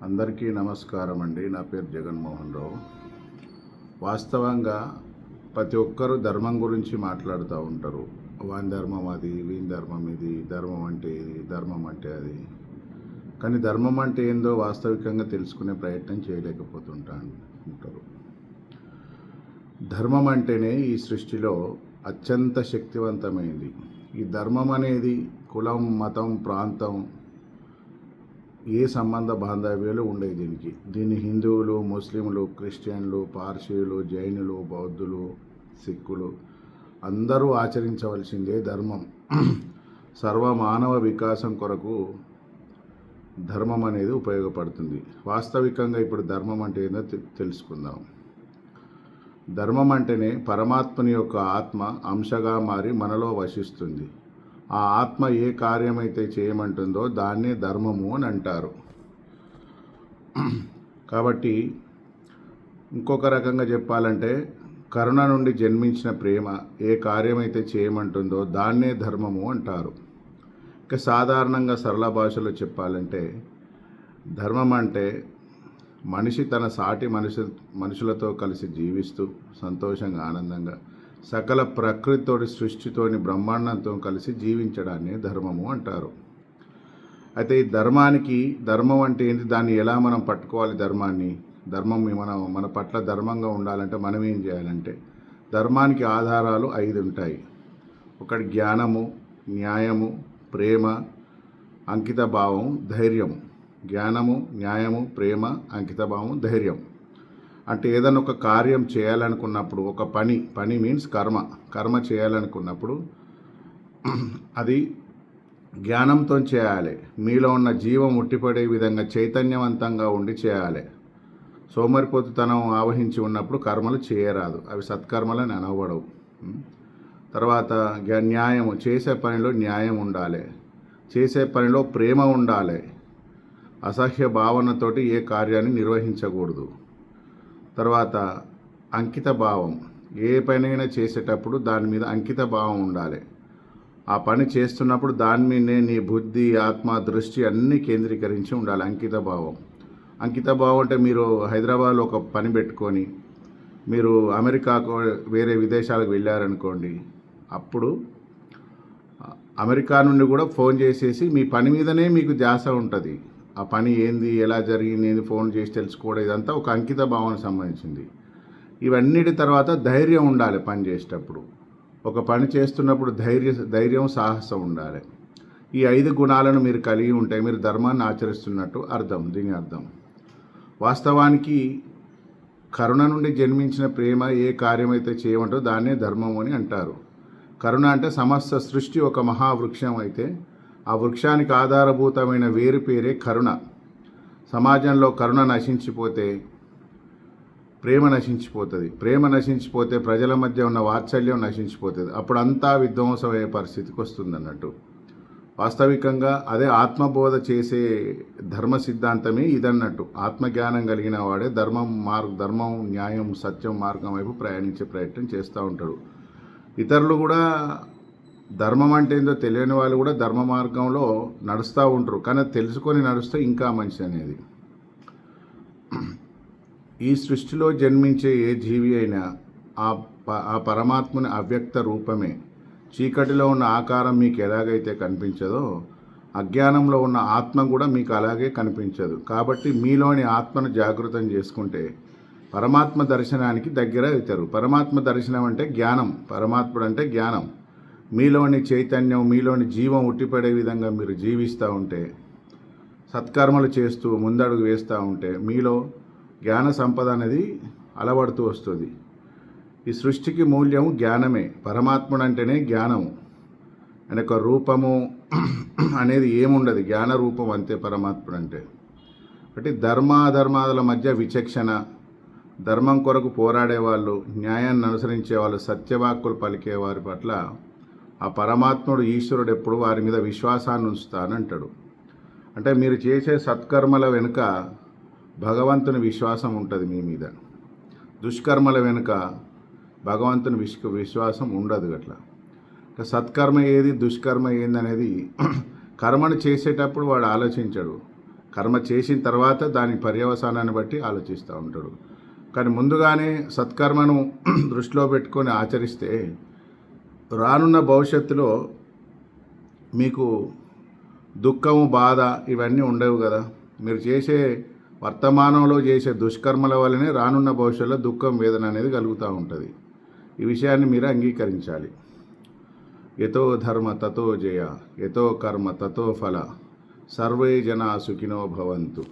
అందరికీ నమస్కారం అండి. నా పేరు జగన్మోహన్ రావు. వాస్తవంగా ప్రతి ఒక్కరూ ధర్మం గురించి మాట్లాడుతూ ఉంటారు. వాని ధర్మం అది, వీని ధర్మం ఇది, ధర్మం అంటే ఇది, ధర్మం అంటే అది. కానీ ధర్మం అంటే ఏందో వాస్తవికంగా తెలుసుకునే ప్రయత్నం ఉంటారు. ధర్మం అంటేనే ఈ సృష్టిలో అత్యంత శక్తివంతమైంది. ఈ ధర్మం అనేది కులం, మతం, ప్రాంతం, ఏ సంబంధ బాంధవ్యాలు ఉండేవి. దీన్ని హిందువులు, ముస్లింలు, క్రిస్టియన్లు, పార్సీలు, జైనులు, బౌద్ధులు, సిక్కులు అందరూ ఆచరించవలసిందే ధర్మం. సర్వమానవ వికాసం కొరకు ధర్మం అనేది ఉపయోగపడుతుంది. వాస్తవికంగా ఇప్పుడు ధర్మం అంటే ఏందో తెలుసుకుందాం. ధర్మం అంటేనే పరమాత్మని యొక్క ఆత్మ అంశగా మారి మనలో వసిస్తుంది. ఆ ఆత్మ ఏ కార్యమైతే చేయమంటుందో దాన్నే ధర్మము అని అంటారు. కాబట్టి ఇంకొక రకంగా చెప్పాలంటే కరుణ నుండి జన్మించిన ప్రేమ ఏ కార్యమైతే చేయమంటుందో దాన్నే ధర్మము అంటారు. ఇక సాధారణంగా సరళ భాషలో చెప్పాలంటే ధర్మం అంటే మనిషి తన సాటి మనుషులతో కలిసి జీవిస్తూ సంతోషంగా, ఆనందంగా సకల ప్రకృతితోటి, సృష్టితోని, బ్రహ్మాండంతో కలిసి జీవించడాన్ని ధర్మము అంటారు. అయితే ఈ ధర్మం అంటే ఏంటి, దాన్ని ఎలా మనం పట్టుకోవాలి? ధర్మం మన పట్ల ధర్మంగా ఉండాలంటే మనం ఏం చేయాలంటే ధర్మానికి ఆధారాలు 5 ఉంటాయి. ఒకటి జ్ఞానము, న్యాయము, ప్రేమ, అంకిత భావం, ధైర్యము. జ్ఞానము, న్యాయము, ప్రేమ, అంకిత భావం, ధైర్యం. అంటే ఏదైనా ఒక కార్యం చేయాలనుకున్నప్పుడు, ఒక పని మీన్స్ కర్మ చేయాలనుకున్నప్పుడు అది జ్ఞానంతో చేయాలి. మీలో ఉన్న జీవం ఉట్టిపడే విధంగా చైతన్యవంతంగా ఉండి చేయాలి. సోమరిపోతుతనం ఆవహించి ఉన్నప్పుడు కర్మలు చేయరాదు, అవి సత్కర్మలని అనవడవు. తర్వాత న్యాయము, చేసే పనిలో న్యాయం ఉండాలి, చేసే పనిలో ప్రేమ ఉండాలి. అసహ్య భావనతోటి ఏ కార్యాన్ని నిర్వహించకూడదు. తర్వాత అంకిత భావం, ఏ పనైనా చేసేటప్పుడు దాని మీద అంకిత భావం ఉండాలి. ఆ పని చేస్తున్నప్పుడు దాని మీదనే నీ బుద్ధి, ఆత్మ, దృష్టి అన్నీ కేంద్రీకరించి ఉండాలి. అంకిత భావం అంటే మీరు హైదరాబాద్లో ఒక పని పెట్టుకొని మీరు అమెరికాకు, వేరే విదేశాలకు వెళ్ళారనుకోండి, అప్పుడు అమెరికా నుండి కూడా ఫోన్ చేసేసి మీ పని మీదనే మీకు ధ్యాస ఉంటుంది. ఆ పని ఏంది, ఎలా జరిగింది, ఫోన్ చేసి తెలుసుకోవడం, ఇదంతా ఒక అంకిత భావన సంబంధించింది. ఇవన్నిటి తర్వాత ధైర్యం ఉండాలి. పని చేసేటప్పుడు, ఒక పని చేస్తున్నప్పుడు ధైర్యం, సాహసం ఉండాలి. ఈ 5 గుణాలను మీరు కలిగి ఉంటే మీరు ధర్మాన్ని ఆచరిస్తున్నట్టు దీని అర్థం. వాస్తవానికి కరుణ నుండి జన్మించిన ప్రేమ ఏ కార్యమైతే చేయమంటో దాన్నే ధర్మం అని అంటారు. కరుణ అంటే సమస్త సృష్టి ఒక మహావృక్షం అయితే ఆ వృక్షానికి ఆధారభూతమైన వేరు పేరే కరుణ. సమాజంలో కరుణ నశించిపోతే ప్రేమ నశించిపోతుంది. ప్రేమ నశించిపోతే ప్రజల మధ్య ఉన్న వాత్సల్యం నశించిపోతుంది. అప్పుడు అంతా విధ్వంసమయ్యే పరిస్థితికి వస్తుంది అన్నట్టు. వాస్తవికంగా అదే ఆత్మబోధ చేసే ధర్మ సిద్ధాంతమే ఇదన్నట్టు. ఆత్మజ్ఞానం కలిగిన వాడే ధర్మం, న్యాయం, సత్యం మార్గం వైపు ప్రయాణించే ప్రయత్నం చేస్తూ ఉంటాడు. ఇతరులు కూడా ధర్మం అంటే ఏందో తెలియని వాళ్ళు కూడా ధర్మ మార్గంలో నడుస్తూ ఉంటారు. కానీ తెలుసుకొని నడుస్తే ఇంకా మంచిది అనేది. ఈ సృష్టిలో జన్మించే ఏ జీవి అయినా ఆ పరమాత్మని అవ్యక్త రూపమే. చీకటిలో ఉన్న ఆకారం మీకు ఎలాగైతే కనిపించదో అజ్ఞానంలో ఉన్న ఆత్మ కూడా మీకు అలాగే కనిపించదు. కాబట్టి మీలోని ఆత్మను జాగృతం చేసుకుంటే పరమాత్మ దర్శనానికి దగ్గర అవుతారు. పరమాత్మ దర్శనం అంటే జ్ఞానం, పరమాత్ముడు అంటే జ్ఞానం. మీలోని చైతన్యం, మీలోని జీవం ఉట్టిపడే విధంగా మీరు జీవిస్తూ ఉంటే, సత్కర్మలు చేస్తూ ముందడుగు వేస్తూ ఉంటే మీలో జ్ఞాన సంపద అనేది అలవడుతూ వస్తుంది. ఈ సృష్టికి మూల్యం జ్ఞానమే. పరమాత్ముడు అంటేనే జ్ఞానము. ఆయనకు రూపము అనేది ఏముండదు, జ్ఞాన రూపం అంతే పరమాత్ముడు అంటే. కాబట్టి ధర్మాధర్మాల మధ్య విచక్షణ, ధర్మం కొరకు పోరాడేవాళ్ళు, న్యాయాన్ని అనుసరించే వాళ్ళు, సత్యవాక్కులు పలికే వారి పట్ల ఆ పరమాత్ముడు, ఈశ్వరుడు ఎప్పుడు వారి మీద విశ్వాసాన్ని ఉంచుతానంటాడు. అంటే మీరు చేసే సత్కర్మల వెనుక భగవంతుని విశ్వాసం ఉంటుంది మీ మీద. దుష్కర్మల వెనుక భగవంతుని విశ్వాసం ఉండదు. అట్లా సత్కర్మ ఏది, దుష్కర్మ ఏందనేది కర్మను చేసేటప్పుడు వాడు ఆలోచించడు. కర్మ చేసిన తర్వాత దాని పర్యవసానాన్ని బట్టి ఆలోచిస్తూ ఉంటాడు. కానీ ముందుగానే సత్కర్మను దృష్టిలో పెట్టుకొని ఆచరిస్తే రానున్న భవిష్యత్తులో మీకు దుఃఖము, బాధ ఇవన్నీ ఉండవు కదా. మీరు చేసే వర్తమానంలో చేసే దుష్కర్మల వల్లనే రానున్న భవిష్యత్తులో దుఃఖం, వేదన అనేది కలుగుతూ ఉంటుంది. ఈ విషయాన్ని మీరు అంగీకరించాలి. యతో ధర్మ తతో జయ, యతో కర్మ తతో ఫల, సర్వే జనా సుఖినో భవంతు.